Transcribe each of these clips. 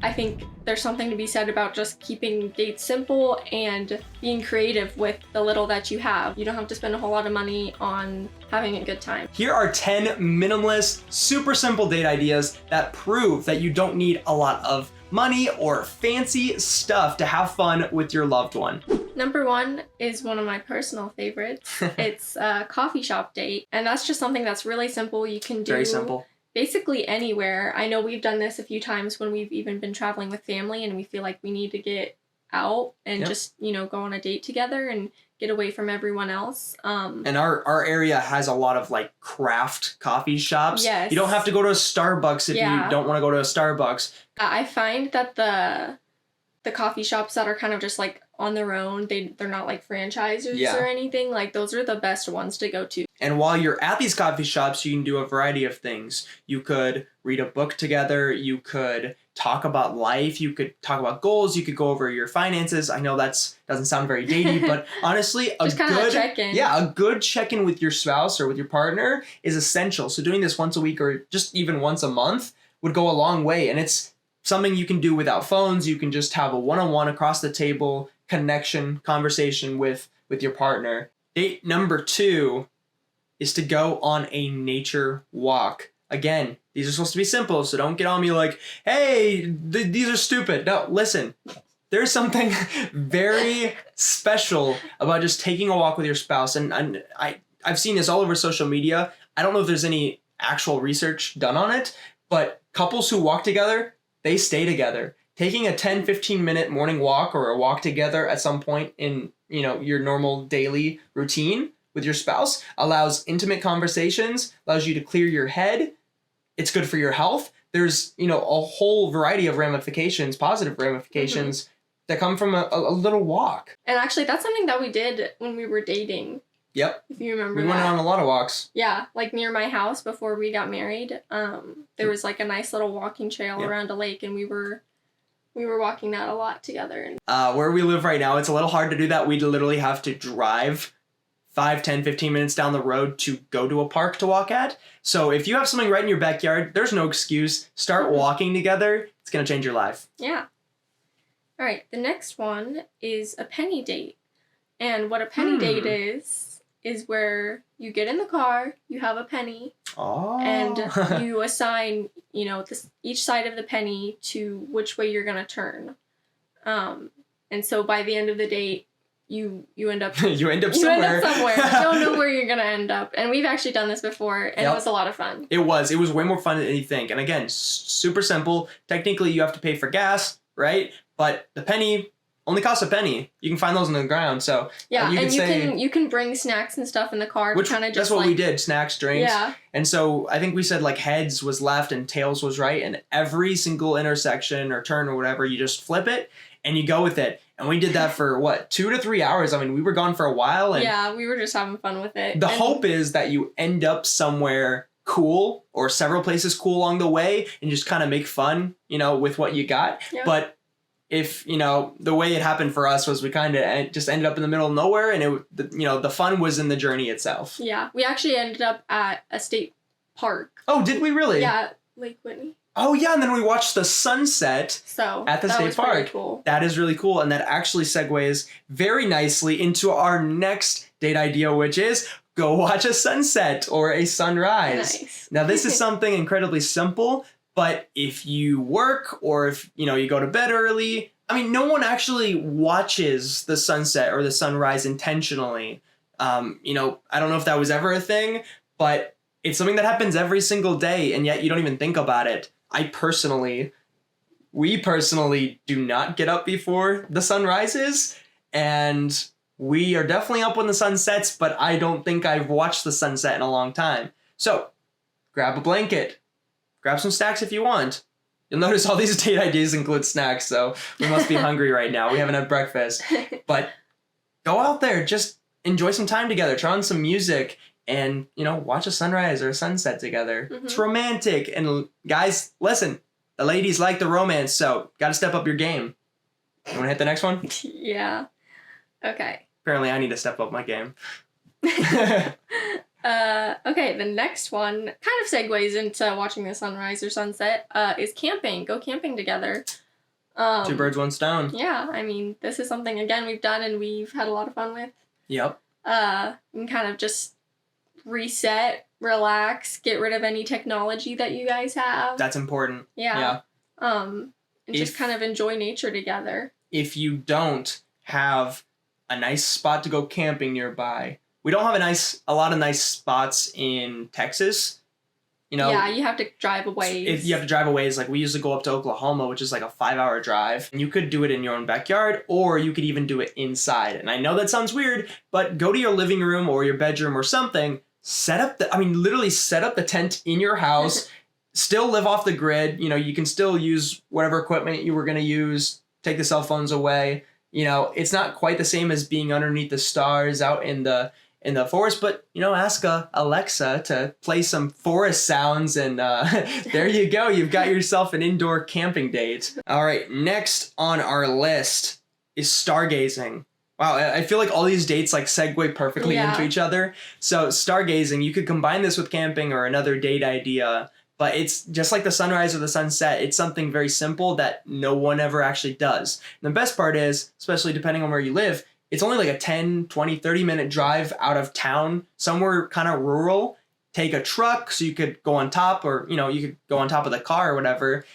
I think there's something to be said about just keeping dates simple and being creative with the little that you have. You don't have to spend a whole lot of money on having a good time. Here are 10 minimalist, super simple date ideas that prove that you don't need a lot of money or fancy stuff to have fun with your loved one. Number 1 is one of my personal favorites. It's a coffee shop date, and that's just something that's really simple. You can do Very simple. Basically anywhere. I know we've done this a few times when we've even been traveling with family and we feel like we need to get out and just, go on a date together and get away from everyone else. And our area has a lot of like craft coffee shops. Yes. You don't have to go to a Starbucks if you don't want to go to a Starbucks. I find that the coffee shops that are kind of just like on their own, they're not like franchisers or anything, like those are the best ones to go to. And while you're at these coffee shops, you can do a variety of things. You could read a book together, you could talk about life, you could talk about goals, you could go over your finances. I know that doesn't sound very datey, but honestly, a good check-in with your spouse or with your partner is essential. So doing this once a week or just even once a month would go a long way, and it's something you can do without phones. You can just have a one-on-one across the table conversation with your partner. Date number 2 is to go on a nature walk. Again, these are supposed to be simple, so don't get on me like, hey, these are stupid. No, listen, there's something very special about just taking a walk with your spouse. And I've seen this all over social media. I don't know if there's any actual research done on it, but couples who walk together, they stay together. Taking a 10-15 minute morning walk or a walk together at some point in your normal daily routine with your spouse allows intimate conversations, allows you to clear your head. It's good for your health. There's a whole variety of ramifications, positive ramifications that come from a little walk. And actually, that's something that we did when we were dating. Yep. If you remember we went on a lot of walks. Yeah, like near my house before we got married. There was like a nice little walking trail around a lake, and we were walking that a lot together. Where we live right now, it's a little hard to do that. We literally have to drive 5, 10, 15 minutes down the road to go to a park to walk at. So if you have something right in your backyard, there's no excuse. Start walking together. It's going to change your life. Yeah. All right. The next one is a penny date. And what a penny date is where you get in the car, you have a penny, and you assign, each side of the penny to which way you're going to turn. And so by the end of the date, you end up somewhere. You don't know where you're going to end up. And we've actually done this before, and it was a lot of fun. It was way more fun than you think. And again, super simple. Technically, you have to pay for gas, right? But the penny only costs a penny. You can find those on the ground. So you can bring snacks and stuff in the car. Which that's what we did. Snacks, drinks. Yeah. And so I think we said like heads was left and tails was right. And every single intersection or turn or whatever, you just flip it and you go with it. And we did that for 2 to 3 hours. I mean, we were gone for a while. And we were just having fun with it. The hope is that you end up somewhere cool or several places cool along the way and just kind of make fun, with what you got. Yeah. But if, the way it happened for us was we kind of just ended up in the middle of nowhere, and the fun was in the journey itself. Yeah. We actually ended up at a state park. Oh, did we really? Yeah. Lake Whitney. Oh, yeah. And then we watched the sunset at the state park. Really cool. That is really cool. And that actually segues very nicely into our next date idea, which is go watch a sunset or a sunrise. Nice. Now, this is something incredibly simple. But if you work or if, you go to bed early, no one actually watches the sunset or the sunrise intentionally. I don't know if that was ever a thing, but it's something that happens every single day, and yet you don't even think about it. We personally do not get up before the sun rises, and we are definitely up when the sun sets, but I don't think I've watched the sunset in a long time. So grab a blanket. Grab some snacks if you want. You'll notice all these date ideas include snacks, so we must be hungry right now. We haven't had breakfast. But go out there, just enjoy some time together. Turn on some music and, watch a sunrise or a sunset together. Mm-hmm. It's romantic. And guys, listen, the ladies like the romance, so got to step up your game. You want to hit the next one? Yeah. Okay. Apparently I need to step up my game. Okay, the next one kind of segues into watching the sunrise or sunset, is camping. Go camping together. Two birds, one stone. Yeah, I mean, this is something, again, we've done and we've had a lot of fun with. Yep. You can kind of just reset, relax, get rid of any technology that you guys have. That's important. Yeah. And just kind of enjoy nature together. If you don't have a nice spot to go camping nearby, we don't have a lot of nice spots in Texas. You know, yeah, you have to drive a ways. If you have to drive a ways, like we usually go up to Oklahoma, which is like a 5-hour drive. And you could do it in your own backyard, or you could even do it inside. And I know that sounds weird, but go to your living room or your bedroom or something, literally set up the tent in your house, still live off the grid. You know, you can still use whatever equipment you were going to use, take the cell phones away. You know, it's not quite the same as being underneath the stars out in the forest, but, you know, ask Alexa to play some forest sounds, and there you go. You've got yourself an indoor camping date. All right, next on our list is stargazing. Wow, I feel like all these dates like segue perfectly into each other. So stargazing, you could combine this with camping or another date idea, but it's just like the sunrise or the sunset. It's something very simple that no one ever actually does. And the best part is, especially depending on where you live, it's only like a 10, 20, 30-minute drive out of town, somewhere kind of rural. Take a truck so you could go on top, or, you know, you could go on top of the car or whatever,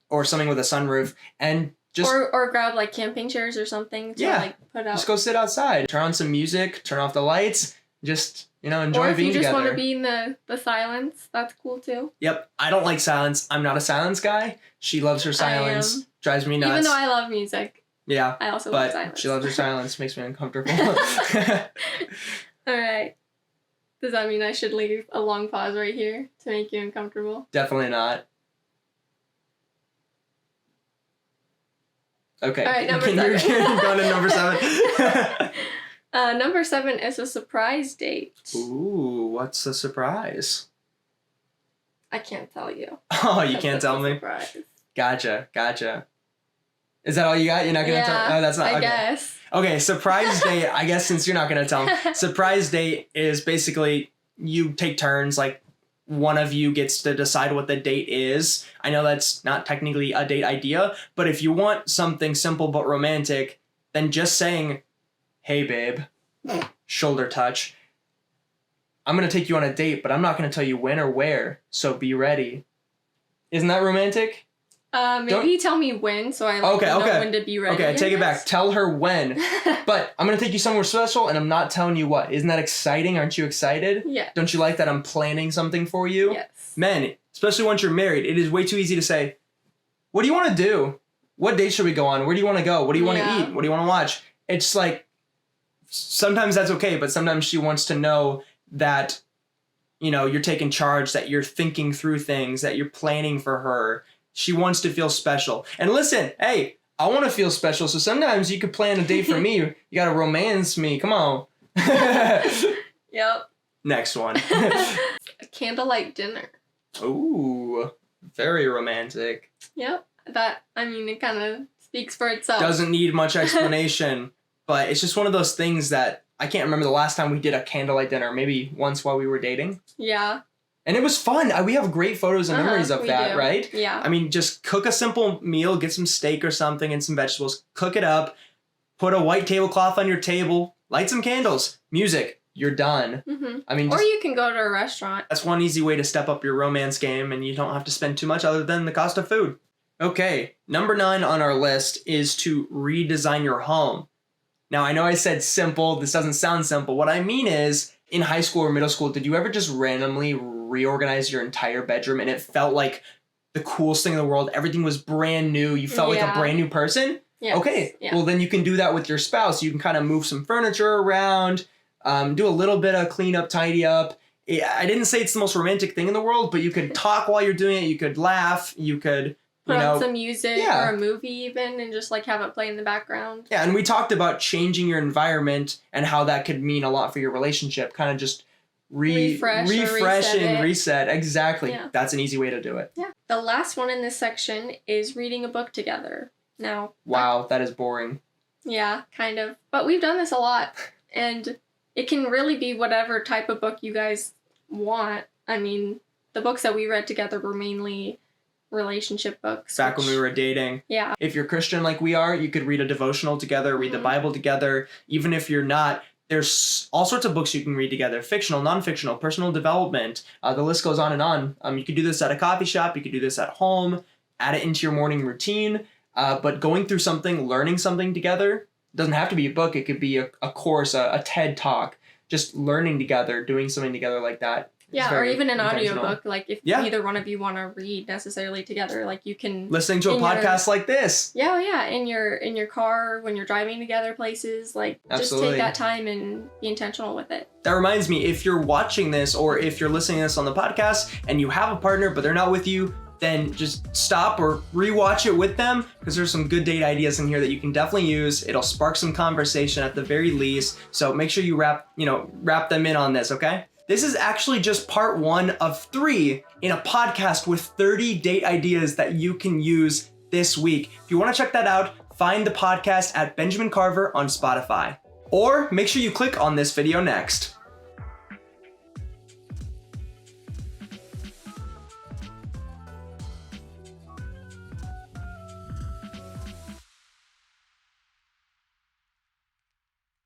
or something with a sunroof, and just... Or grab like camping chairs or something to like put out. Just go sit outside, turn on some music, turn off the lights, just, you know, enjoy being together. Or if you just want to be in the silence, that's cool too. Yep. I don't like silence. I'm not a silence guy. She loves her silence. Drives me nuts. Even though I love music. Yeah, I also love silence. She loves her silence. Makes me uncomfortable. All right. Does that mean I should leave a long pause right here to make you uncomfortable? Definitely not. Okay. All right, number 7. You're going to number 7. Number 7 is a surprise date. Ooh, what's the surprise? I can't tell you. Oh, you can't tell me? Surprise. Gotcha. Is that all you got? You're not going to tell? No, that's not. I guess. Okay, surprise date, I guess since you're not going to tell them. Surprise date is basically you take turns, like one of you gets to decide what the date is. I know that's not technically a date idea, but if you want something simple but romantic, then just saying, hey babe, shoulder touch, I'm going to take you on a date, but I'm not going to tell you when or where, so be ready. Isn't that romantic? Maybe tell me when, so I know when to be ready. Okay, take it back. Tell her when. But I'm going to take you somewhere special, and I'm not telling you what. Isn't that exciting? Aren't you excited? Yeah. Don't you like that I'm planning something for you? Yes. Men, especially once you're married, it is way too easy to say, what do you want to do? What date should we go on? Where do you want to go? What do you want to eat? What do you want to watch? It's like, sometimes that's okay, but sometimes she wants to know that, you know, you're taking charge, that you're thinking through things, that you're planning for her. She wants to feel special. And listen, hey, I want to feel special, so sometimes you could plan a date for me. You got to romance me. Come on. Yep. Next one. A candlelight dinner. Ooh, very romantic. Yep. It kind of speaks for itself. Doesn't need much explanation, but it's just one of those things that I can't remember the last time we did a candlelight dinner. Maybe once while we were dating. Yeah. And it was fun. We have great photos and memories of that, right? Yeah. I mean, just cook a simple meal, get some steak or something and some vegetables, cook it up, put a white tablecloth on your table, light some candles, music, you're done. Mm-hmm. I mean, or you can go to a restaurant. That's one easy way to step up your romance game, and you don't have to spend too much other than the cost of food. Okay, number 9 on our list is to redesign your home. Now, I know I said simple. This doesn't sound simple. What I mean is, in high school or middle school, did you ever just randomly reorganize your entire bedroom and it felt like the coolest thing in the world? Everything was brand new. You felt like a brand new person? Yes. Okay, well then you can do that with your spouse. You can kind of move some furniture around, do a little bit of clean up, tidy up. I didn't say it's the most romantic thing in the world, but you could talk while you're doing it. You could laugh. You could... Put on some music or a movie even and just like have it play in the background. Yeah, and we talked about changing your environment and how that could mean a lot for your relationship. Kind of just refresh and reset. Exactly. Yeah. That's an easy way to do it. Yeah. The last one in this section is reading a book together. Now. Wow, that is boring. Yeah, kind of. But we've done this a lot. And it can really be whatever type of book you guys want. I mean, the books that we read together were mainly relationship books. Back when we were dating. Yeah. If you're Christian like we are, you could read a devotional together, read the Bible together. Even if you're not, there's all sorts of books you can read together. Fictional, non-fictional, personal development. The list goes on and on. You could do this at a coffee shop. You could do this at home. Add it into your morning routine. But going through something, learning something together, doesn't have to be a book. It could be a course, a TED Talk. Just learning together, doing something together like that. Yeah, or even an audiobook, like if neither one of you want to read necessarily together, like you can listening to a podcast like this. Yeah, in your car when you're driving together places, like just take that time and be intentional with it. That reminds me, if you're watching this or if you're listening to this on the podcast and you have a partner but they're not with you, then just stop or rewatch it with them, because there's some good date ideas in here that you can definitely use. It'll spark some conversation at the very least. So make sure you wrap them in on this, okay? This is actually just part 1 of 3 in a podcast with 30 date ideas that you can use this week. If you want to check that out, find the podcast at Benjamin Carver on Spotify. Or make sure you click on this video next.